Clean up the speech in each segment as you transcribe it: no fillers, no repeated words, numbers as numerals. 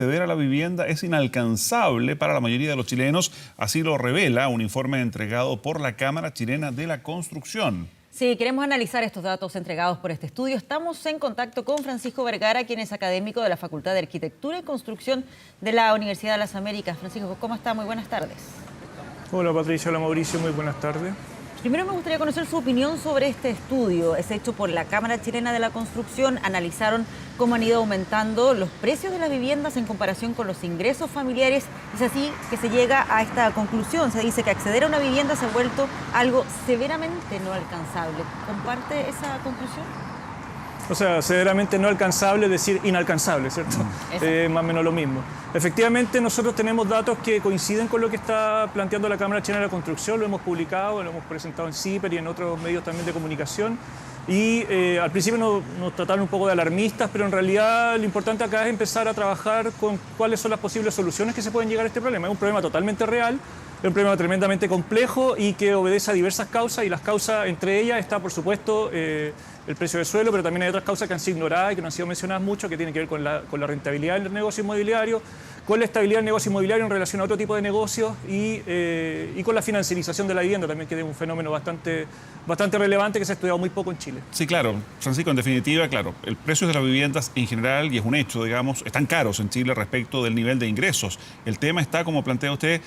Acceder a la vivienda es inalcanzable para la mayoría de los chilenos, así lo revela un informe entregado por la Cámara Chilena de la Construcción. Sí, queremos analizar estos datos entregados por este estudio. Estamos en contacto con Francisco Vergara, quien es académico de la Facultad de Arquitectura y Construcción de la Universidad de las Américas. Francisco, ¿cómo está? Muy buenas tardes. Hola Patricia, hola Mauricio, muy buenas tardes. Primero me gustaría conocer su opinión sobre este estudio. Es hecho por la Cámara Chilena de la Construcción. Analizaron cómo han ido aumentando los precios de las viviendas en comparación con los ingresos familiares. Es así que se llega a esta conclusión. Se dice que acceder a una vivienda se ha vuelto algo severamente no alcanzable. ¿Comparte esa conclusión? O sea, severamente no alcanzable, es decir, inalcanzable, ¿cierto? Más o menos lo mismo. Efectivamente, nosotros tenemos datos que coinciden con lo que está planteando la Cámara Chilena de la Construcción. Lo hemos publicado, lo hemos presentado en CIPER y en otros medios también de comunicación. Y al principio nos trataron un poco de alarmistas, pero en realidad lo importante acá es empezar a trabajar con cuáles son las posibles soluciones que se pueden llegar a este problema. Es un problema totalmente real, es un problema tremendamente complejo y que obedece a diversas causas, y las causas, entre ellas está, por supuesto, el precio del suelo, pero también hay otras causas que han sido ignoradas y que no han sido mencionadas mucho, que tienen que ver con la rentabilidad del negocio inmobiliario, con la estabilidad del negocio inmobiliario en relación a otro tipo de negocios y con la financiarización de la vivienda también, que es un fenómeno bastante relevante que se ha estudiado muy poco en Chile. Sí, claro, Francisco, en definitiva, claro, el precio de las viviendas en general, y es un hecho, digamos, están caros en Chile respecto del nivel de ingresos. El tema está, como plantea usted,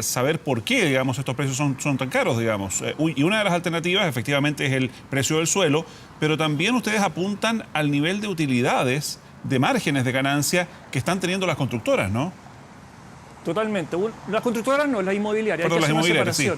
saber por qué, digamos, estos precios son tan caros, digamos. Y una de las alternativas, efectivamente, es el precio del suelo, pero también ustedes apuntan al nivel de utilidades, de márgenes de ganancia que están teniendo las constructoras, ¿no? Totalmente. Las constructoras no, las inmobiliarias. Perdón, las inmobiliarias, sí.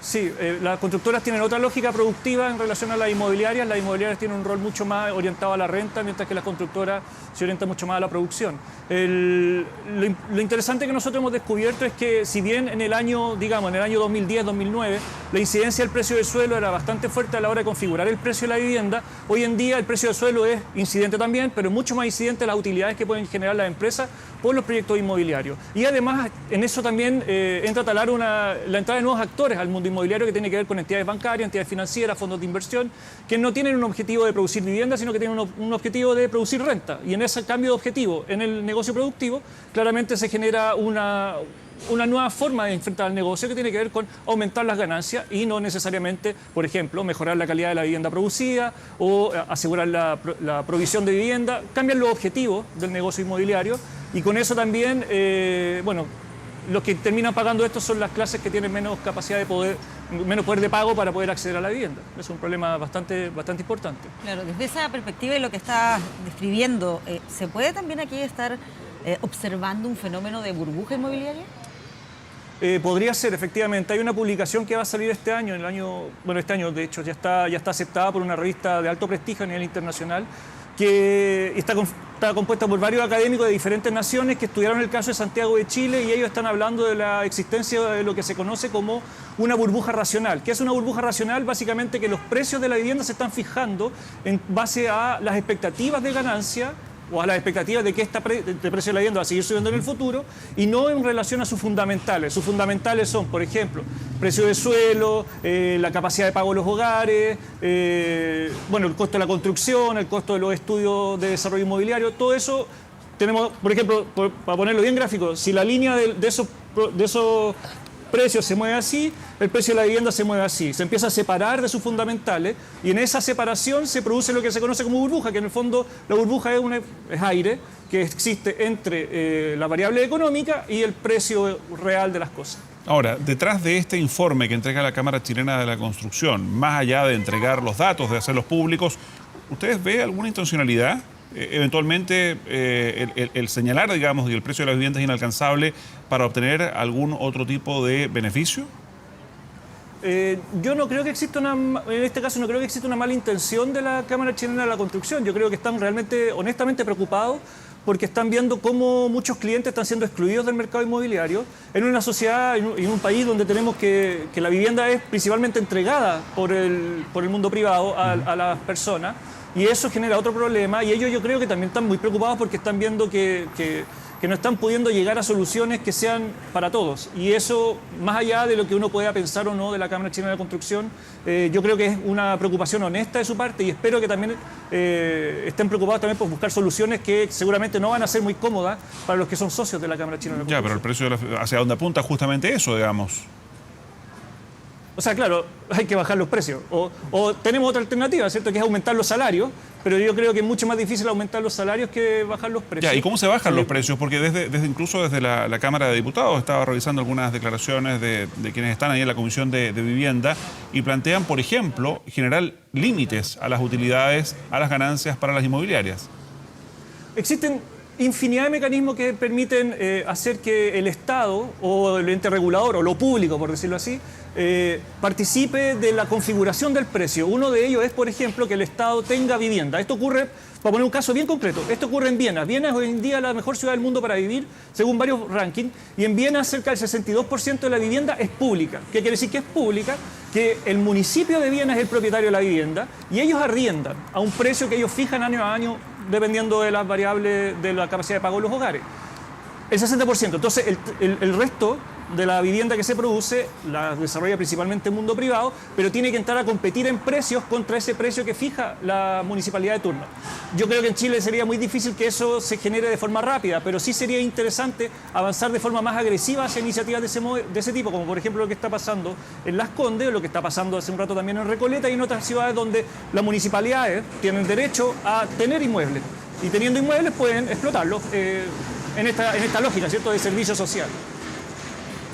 Sí, las constructoras tienen otra lógica productiva en relación a las inmobiliarias. Las inmobiliarias tienen un rol mucho más orientado a la renta, mientras que las constructoras se orientan mucho más a la producción. Lo interesante que nosotros hemos descubierto es que si bien en el año 2010-2009, la incidencia del precio del suelo era bastante fuerte a la hora de configurar el precio de la vivienda, hoy en día el precio del suelo es incidente también, pero mucho más incidente las utilidades que pueden generar las empresas por los proyectos inmobiliarios. Y además en eso también entra a talar la entrada de nuevos actores al mundo inmobiliario, que tiene que ver con entidades bancarias, entidades financieras, fondos de inversión, que no tienen un objetivo de producir vivienda, sino que tienen un objetivo de producir renta. Y en ese cambio de objetivo en el negocio productivo, claramente se genera una nueva forma de enfrentar el negocio, que tiene que ver con aumentar las ganancias y no necesariamente, por ejemplo, mejorar la calidad de la vivienda producida o asegurar la provisión de vivienda. Cambian los objetivos del negocio inmobiliario y con eso también, los que terminan pagando esto son las clases que tienen menos capacidad de poder, menos poder de pago para poder acceder a la vivienda. Es un problema bastante importante. Claro, desde esa perspectiva y lo que está describiendo, ¿se puede también aquí estar observando un fenómeno de burbuja inmobiliaria? Podría ser, efectivamente. Hay una publicación que va a salir este año, este año de hecho ya está aceptada por una revista de alto prestigio a nivel internacional, que está compuesta por varios académicos de diferentes naciones que estudiaron el caso de Santiago de Chile, y ellos están hablando de la existencia de lo que se conoce como una burbuja racional. ¿Qué es una burbuja racional? Básicamente que los precios de la vivienda se están fijando en base a las expectativas de ganancia o a las expectativas de que este precio de la vivienda va a seguir subiendo en el futuro, y no en relación a sus fundamentales. Sus fundamentales son, por ejemplo, precio de suelo, la capacidad de pago de los hogares, el costo de la construcción, el costo de los estudios de desarrollo inmobiliario. Todo eso tenemos, por ejemplo, para ponerlo bien gráfico, si la línea de esos precios se mueve así, el precio de la vivienda se mueve así. Se empieza a separar de sus fundamentales, y en esa separación se produce lo que se conoce como burbuja, que en el fondo la burbuja es aire que existe entre la variable económica y el precio real de las cosas. Ahora, detrás de este informe que entrega la Cámara Chilena de la Construcción, más allá de entregar los datos, de hacerlos públicos, ¿ustedes ven alguna intencionalidad? Eventualmente el señalar, digamos, que el precio de las viviendas es inalcanzable para obtener algún otro tipo de beneficio. Yo no creo que exista en este caso no creo que exista una mala intención de la Cámara Chilena de la Construcción. Yo creo que están realmente, honestamente preocupados, porque están viendo cómo muchos clientes están siendo excluidos del mercado inmobiliario en una sociedad, en un país donde tenemos que la vivienda es principalmente entregada por el mundo privado a las personas. Y eso genera otro problema, y ellos yo creo que también están muy preocupados porque están viendo que que no están pudiendo llegar a soluciones que sean para todos. Y eso, más allá de lo que uno pueda pensar o no de la Cámara Chilena de la Construcción, yo creo que es una preocupación honesta de su parte y espero que también estén preocupados también por buscar soluciones que seguramente no van a ser muy cómodas para los que son socios de la Cámara Chilena de la Ya, Construcción. pero el precio hacia dónde apunta justamente eso, digamos. O sea, claro, hay que bajar los precios. O tenemos otra alternativa, ¿cierto? Que es aumentar los salarios, pero yo creo que es mucho más difícil aumentar los salarios que bajar los precios. Ya, ¿y cómo se bajan los precios? Porque incluso desde la Cámara de Diputados estaba revisando algunas declaraciones de quienes están ahí en la Comisión de Vivienda y plantean, por ejemplo, generar límites a las utilidades, a las ganancias para las inmobiliarias. Existen infinidad de mecanismos que permiten hacer que el Estado o el ente regulador o lo público, por decirlo así, participe de la configuración del precio. Uno de ellos es, por ejemplo, que el Estado tenga vivienda. Esto ocurre, para poner un caso bien concreto, esto ocurre en Viena. Viena es hoy en día la mejor ciudad del mundo para vivir, según varios rankings, y en Viena cerca del 62% de la vivienda es pública. ¿Qué quiere decir que es pública? Que el municipio de Viena es el propietario de la vivienda y ellos arriendan a un precio que ellos fijan año a año dependiendo de las variables de la capacidad de pago de los hogares. El 60%. Entonces, el resto de la vivienda que se produce la desarrolla principalmente el mundo privado, pero tiene que entrar a competir en precios contra ese precio que fija la municipalidad de turno. Yo creo que en Chile sería muy difícil que eso se genere de forma rápida, pero sí sería interesante avanzar de forma más agresiva hacia iniciativas de ese tipo, como por ejemplo lo que está pasando en Las Condes, o lo que está pasando hace un rato también en Recoleta y en otras ciudades donde las municipalidades tienen derecho a tener inmuebles y teniendo inmuebles pueden explotarlos en esta lógica, ¿cierto?, de servicio social.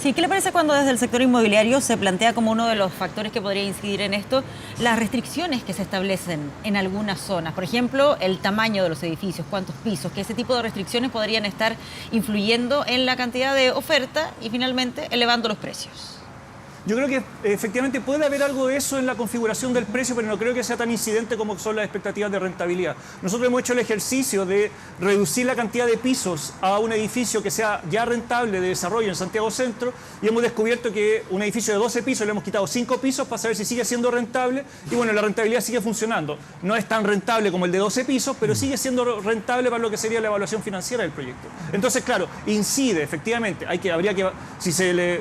Sí, ¿qué le parece cuando desde el sector inmobiliario se plantea como uno de los factores que podría incidir en esto las restricciones que se establecen en algunas zonas? Por ejemplo, el tamaño de los edificios, cuántos pisos, que ese tipo de restricciones podrían estar influyendo en la cantidad de oferta y finalmente elevando los precios. Yo creo que efectivamente puede haber algo de eso en la configuración del precio, pero no creo que sea tan incidente como son las expectativas de rentabilidad. Nosotros hemos hecho el ejercicio de reducir la cantidad de pisos a un edificio que sea ya rentable de desarrollo en Santiago Centro y hemos descubierto que un edificio de 12 pisos le hemos quitado 5 pisos para saber si sigue siendo rentable y bueno, la rentabilidad sigue funcionando. No es tan rentable como el de 12 pisos, pero sigue siendo rentable para lo que sería la evaluación financiera del proyecto. Entonces, claro, incide, efectivamente.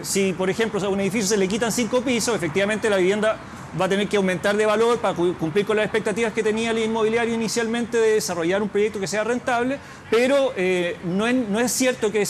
Si por ejemplo a un edificio se le quitan 5 pisos, efectivamente la vivienda va a tener que aumentar de valor para cumplir con las expectativas que tenía el inmobiliario inicialmente de desarrollar un proyecto que sea rentable, pero no es cierto que,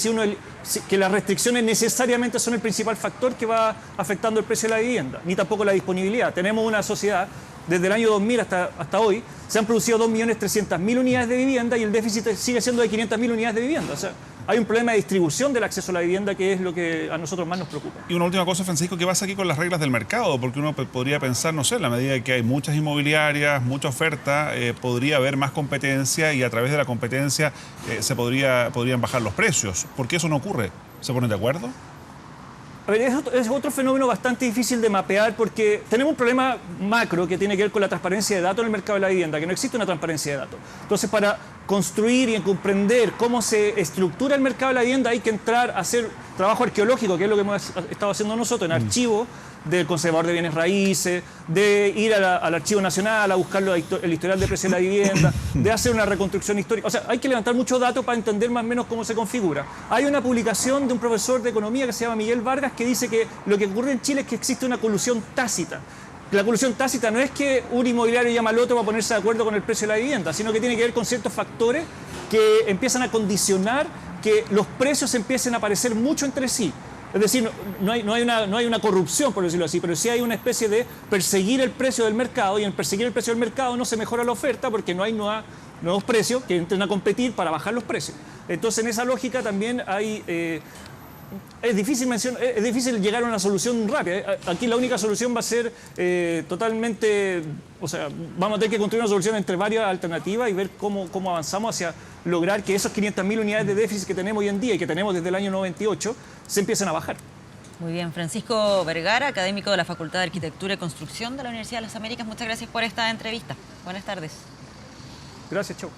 que las restricciones necesariamente son el principal factor que va afectando el precio de la vivienda, ni tampoco la disponibilidad. Tenemos una sociedad, desde el año 2000 hasta hoy, se han producido 2.300.000 unidades de vivienda y el déficit sigue siendo de 500.000 unidades de vivienda. O sea, hay un problema de distribución del acceso a la vivienda que es lo que a nosotros más nos preocupa. Y una última cosa, Francisco, ¿qué pasa aquí con las reglas del mercado? Porque uno podría pensar, no sé, en la medida que hay muchas inmobiliarias, mucha oferta, podría haber más competencia y a través de la competencia podrían bajar los precios. ¿Por qué eso no ocurre? ¿Se ponen de acuerdo? A ver, es otro fenómeno bastante difícil de mapear porque tenemos un problema macro que tiene que ver con la transparencia de datos en el mercado de la vivienda, que no existe una transparencia de datos. Entonces, para construir y comprender cómo se estructura el mercado de la vivienda hay que entrar a hacer trabajo arqueológico, que es lo que hemos estado haciendo nosotros, en archivos del Conservador de Bienes Raíces, de ir al Archivo Nacional a buscar el historial de precio de la vivienda, de hacer una reconstrucción histórica. O sea, hay que levantar muchos datos para entender más o menos cómo se configura. Hay una publicación de un profesor de economía que se llama Miguel Vargas que dice que lo que ocurre en Chile es que existe una colusión tácita. La colusión tácita no es que un inmobiliario llama al otro para ponerse de acuerdo con el precio de la vivienda, sino que tiene que ver con ciertos factores que empiezan a condicionar que los precios empiecen a parecer mucho entre sí. Es decir, no hay una corrupción, por decirlo así, pero sí hay una especie de perseguir el precio del mercado y en perseguir el precio del mercado no se mejora la oferta porque no hay nuevos precios que entren a competir para bajar los precios. Entonces, en esa lógica también hay... Es difícil llegar a una solución rápida. Aquí la única solución va a ser totalmente... O sea, vamos a tener que construir una solución entre varias alternativas y ver cómo avanzamos hacia lograr que esos 500.000 unidades de déficit que tenemos hoy en día y que tenemos desde el año 98 se empiecen a bajar. Muy bien, Francisco Vergara, académico de la Facultad de Arquitectura y Construcción de la Universidad de las Américas. Muchas gracias por esta entrevista. Buenas tardes. Gracias, chau.